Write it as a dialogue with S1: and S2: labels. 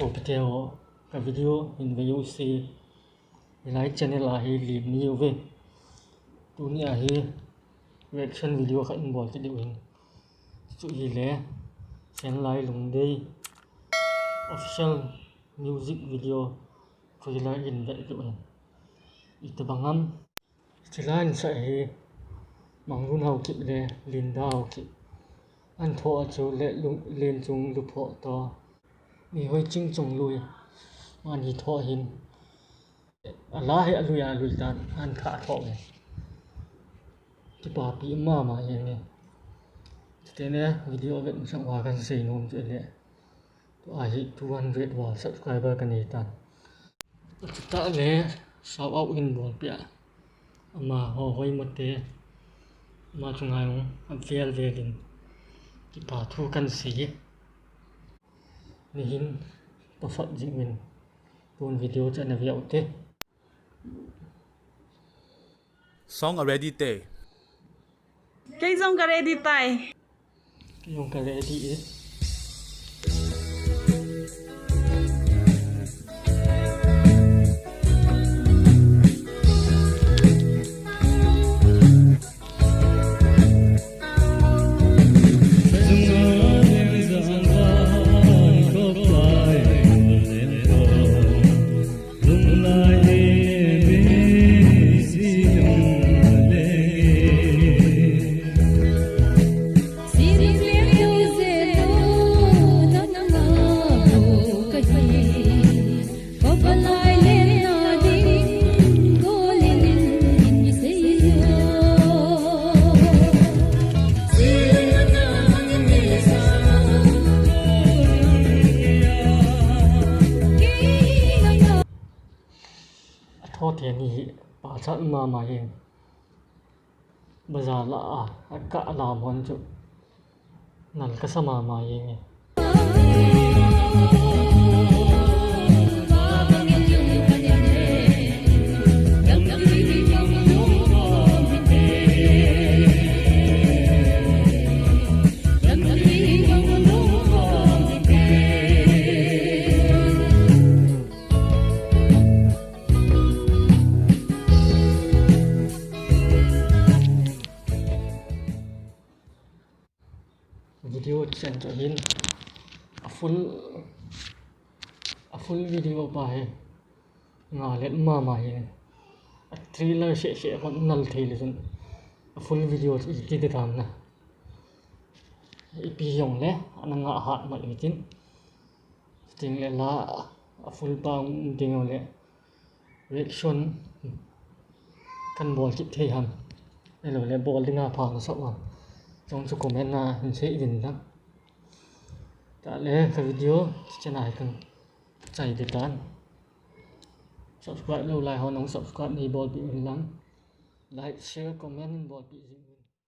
S1: So video ka video in view si like channel a hi lim ni ve tu ni a hi reaction video kha in bol ti diwin chu hi le chen lai lung dei official music video trailer in ve diwin itabangam chilan sa hi mangun hau ki le linda hau ki an tho chu le lung len chung lu pho to ni hoi ching chung lui man hi tho hin Allah he aluya luitan an kha tho nge ti pa pi ma yen nge te ne video vet sang wa kan sei nom che le to a hi 200 wa subscriber kan ni tan ta le shout out in bol pia ama ho hoi mote ma chungai ong am fiel velin ti pa thu kan si ni hin pa fat jingin tuần video cho nên video thế
S2: song already te
S3: cái dòng cà rê đi tay
S1: cái dòng cà rê đi ấy thì ni bà chặt mà hiện bây giờ là cả làm hơn chút nằm cái sao mà hiện video chen cho hin a full video bài ngà lên mà hin a trailer sẽ còn nal thei le jun a full video ti de tham na ipi yong le an nga hat ma ni tin ting le la a full bang ding le reaction kan bol ki thei han le bol dinga pha na so ma trong số comment là mình sẽ nhìn lắm đã lẽ cái video trên này cần chạy để tán subscribe lâu lại họ nóng subscribe đi bol bị lắm like share comment bol bị